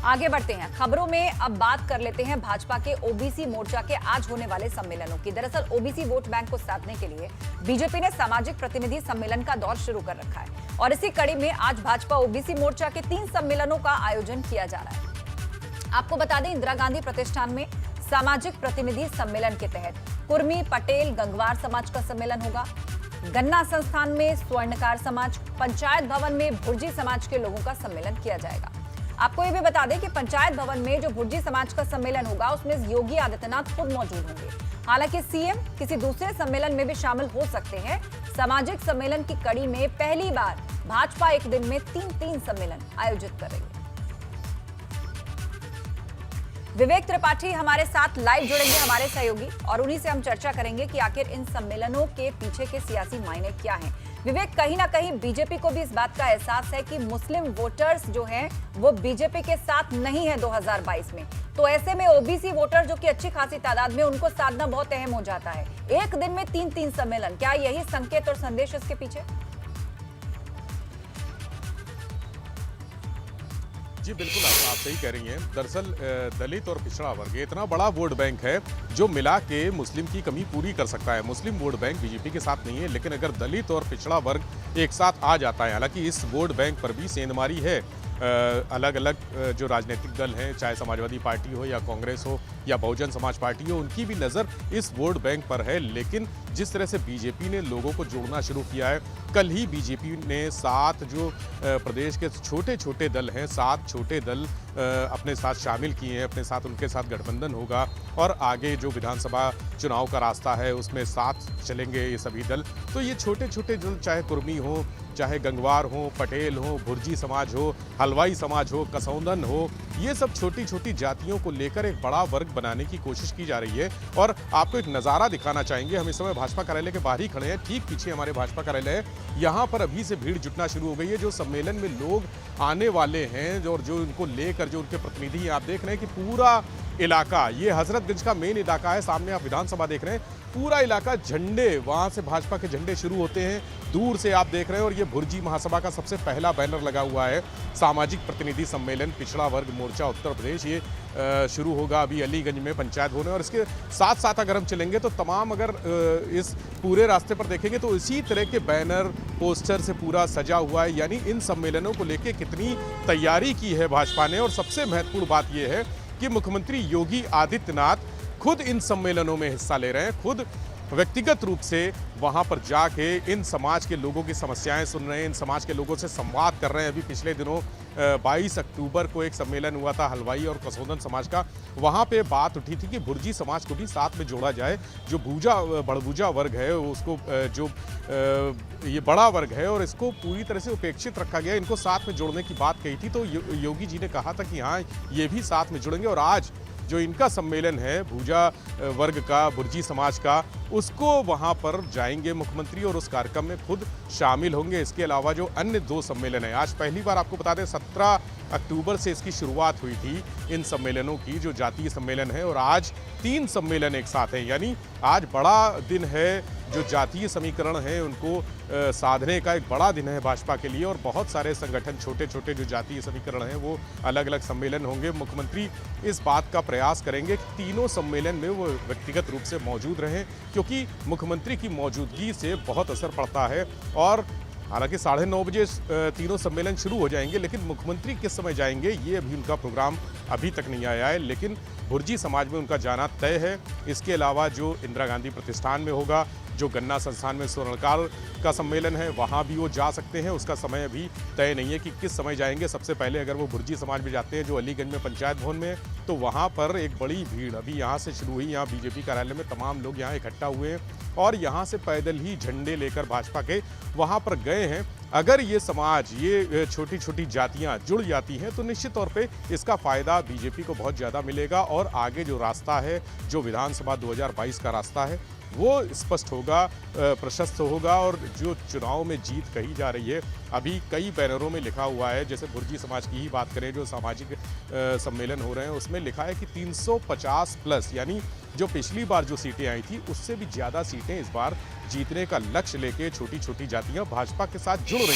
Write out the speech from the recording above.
आगे बढ़ते हैं खबरों में। अब बात कर लेते हैं भाजपा के ओबीसी मोर्चा के आज होने वाले सम्मेलनों की। दरअसल ओबीसी वोट बैंक को साधने के लिए बीजेपी ने सामाजिक प्रतिनिधि सम्मेलन का दौर शुरू कर रखा है और इसी कड़ी में आज भाजपा ओबीसी मोर्चा के 3 सम्मेलनों का आयोजन किया जा रहा है। आपको बता दें, इंदिरा गांधी प्रतिष्ठान में सामाजिक प्रतिनिधि सम्मेलन के तहत कुर्मी, पटेल, गंगवार समाज का सम्मेलन होगा। गन्ना संस्थान में स्वर्णकार समाज, पंचायत भवन में भुर्जी समाज के लोगों का सम्मेलन किया जाएगा। आपको ये भी बता दें कि पंचायत भवन में जो भुर्जी समाज का सम्मेलन होगा उसमें योगी आदित्यनाथ खुद मौजूद होंगे। हालांकि सीएम किसी दूसरे सम्मेलन में भी शामिल हो सकते हैं। सामाजिक सम्मेलन की कड़ी में पहली बार भाजपा एक दिन में 3 सम्मेलन आयोजित करेगी। विवेक त्रिपाठी हमारे साथ लाइव जुड़ेंगे, हमारे सहयोगी, और उन्हीं से हम चर्चा करेंगे कि आखिर इन सम्मेलनों के पीछे के सियासी मायने क्या हैं। विवेक, कहीं ना कहीं बीजेपी को भी इस बात का एहसास है कि मुस्लिम वोटर्स जो हैं वो बीजेपी के साथ नहीं है 2022 में, तो ऐसे में ओबीसी वोटर जो कि अच्छी खासी तादाद में, उनको साधना बहुत अहम हो जाता है। एक दिन में 3 सम्मेलन, क्या यही संकेत और संदेश इसके पीछे? जी बिल्कुल, आप सही कह रही हैं। दरअसल दलित और पिछड़ा वर्ग इतना बड़ा वोट बैंक है जो मिला के मुस्लिम की कमी पूरी कर सकता है। मुस्लिम वोट बैंक बीजेपी के साथ नहीं है, लेकिन अगर दलित और पिछड़ा वर्ग एक साथ आ जाता है, हालांकि इस वोट बैंक पर भी सेंधमारी है। अलग अलग जो राजनीतिक दल हैं, चाहे समाजवादी पार्टी हो या कांग्रेस हो या बहुजन समाज पार्टी हो, उनकी भी नज़र इस वोट बैंक पर है। लेकिन जिस तरह से बीजेपी ने लोगों को जोड़ना शुरू किया है, कल ही बीजेपी ने 7 जो प्रदेश के छोटे छोटे दल हैं, 7 छोटे दल अपने साथ शामिल किए हैं, अपने साथ उनके साथ गठबंधन होगा और आगे जो विधानसभा चुनाव का रास्ता है उसमें साथ चलेंगे ये सभी दल। तो ये छोटे छोटे दल, चाहे कुर्मी हो, चाहे गंगवार हो, पटेल हो, भुर्जी समाज हो, हलवाई समाज हो, कसौंदन हो, ये सब छोटी छोटी जातियों को लेकर एक बड़ा वर्ग बनाने की कोशिश की जा रही है। और आपको एक नज़ारा दिखाना चाहेंगे। हम इस समय भाजपा कार्यालय के बाहर ही खड़े हैं, ठीक पीछे हमारे भाजपा कार्यालय है। यहाँ पर अभी से भीड़ जुटना शुरू हो गई है। जो सम्मेलन में लोग आने वाले हैं और जो उनको लेकर जो उनके प्रतिनिधि, आप देख रहे हैं कि पूरा इलाका, ये हजरतगंज का मेन इलाका है, सामने आप विधानसभा देख रहे हैं, पूरा इलाका झंडे, वहां से भाजपा के झंडे शुरू होते हैं, दूर से आप देख रहे हैं। और ये भुर्जी महासभा का सबसे पहला बैनर लगा हुआ है, सामाजिक प्रतिनिधि सम्मेलन पिछड़ा वर्ग मोर्चा उत्तर प्रदेश। ये शुरू होगा अभी अलीगंज में पंचायत भवन, और इसके साथ साथ अगर हम चलेंगे तो तमाम, अगर इस पूरे रास्ते पर देखेंगे तो इसी तरह के बैनर पोस्टर से पूरा सजा हुआ है। यानी इन सम्मेलनों को लेकर कितनी तैयारी की है भाजपा ने। और सबसे महत्वपूर्ण बात यह है कि मुख्यमंत्री योगी आदित्यनाथ खुद इन सम्मेलनों में हिस्सा ले रहे हैं, खुद व्यक्तिगत रूप से वहां पर जाके इन समाज के लोगों की समस्याएं सुन रहे हैं, इन समाज के लोगों से संवाद कर रहे हैं। अभी पिछले दिनों 22 अक्टूबर को एक सम्मेलन हुआ था हलवाई और कसौंदन समाज का, वहां पे बात उठी थी कि भुर्जी समाज को भी साथ में जोड़ा जाए। जो बड़बूजा वर्ग है उसको, जो ये बड़ा वर्ग है और इसको पूरी तरह से उपेक्षित रखा गया, इनको साथ में जोड़ने की बात कही थी। तो योगी जी ने कहा था कि हाँ, ये भी साथ में जुड़ेंगे। और आज जो इनका सम्मेलन है भूजा वर्ग का, भुर्जी समाज का, उसको वहां पर जाएंगे मुख्यमंत्री और उस कार्यक्रम में खुद शामिल होंगे। इसके अलावा जो अन्य 2 सम्मेलन है, आज पहली बार आपको बता दें 17 अक्टूबर से इसकी शुरुआत हुई थी इन सम्मेलनों की, जो जातीय सम्मेलन है, और आज 3 सम्मेलन एक साथ हैं। यानी आज बड़ा दिन है, जो जातीय समीकरण है उनको साधने का एक बड़ा दिन है भाजपा के लिए। और बहुत सारे संगठन, छोटे छोटे जो जातीय समीकरण हैं, वो अलग अलग सम्मेलन होंगे। मुख्यमंत्री इस बात का प्रयास करेंगे कि तीनों सम्मेलन में वो व्यक्तिगत रूप से मौजूद रहें, क्योंकि मुख्यमंत्री की मौजूदगी से बहुत असर पड़ता है। और हालांकि 9:30 बजे तीनों सम्मेलन शुरू हो जाएंगे, लेकिन मुख्यमंत्री किस समय जाएंगे ये अभी उनका प्रोग्राम अभी तक नहीं आया है। लेकिन भुर्जी समाज में उनका जाना तय है। इसके अलावा जो इंदिरा गांधी प्रतिष्ठान में होगा, जो गन्ना संस्थान में स्वर्णकार का सम्मेलन है, वहाँ भी वो जा सकते हैं। उसका समय अभी तय नहीं है कि किस समय जाएंगे। सबसे पहले अगर वो भुर्जी समाज में जाते हैं जो अलीगंज में पंचायत भवन में, तो वहाँ पर एक बड़ी भीड़ अभी यहाँ से शुरू हुई। यहाँ बीजेपी कार्यालय में तमाम लोग यहाँ इकट्ठा हुए हैं और यहाँ से पैदल ही झंडे लेकर भाजपा के वहाँ पर गए हैं। अगर ये समाज, ये छोटी छोटी जातियाँ जुड़ जाती हैं तो निश्चित तौर पे इसका फ़ायदा बीजेपी को बहुत ज़्यादा मिलेगा। और आगे जो रास्ता है, जो विधानसभा 2022 का रास्ता है, वो स्पष्ट होगा, प्रशस्त होगा। और जो चुनाव में जीत कही जा रही है, अभी कई बैनरों में लिखा हुआ है, जैसे भुर्जी समाज की ही बात करें, जो सामाजिक सम्मेलन हो रहे हैं, उसमें लिखा है कि 350 प्लस, यानी जो पिछली बार जो सीटें आई थी उससे भी ज़्यादा सीटें इस बार जीतने का लक्ष्य लेके छोटी छोटी जातियां भाजपा के साथ जुड़ रही हैं।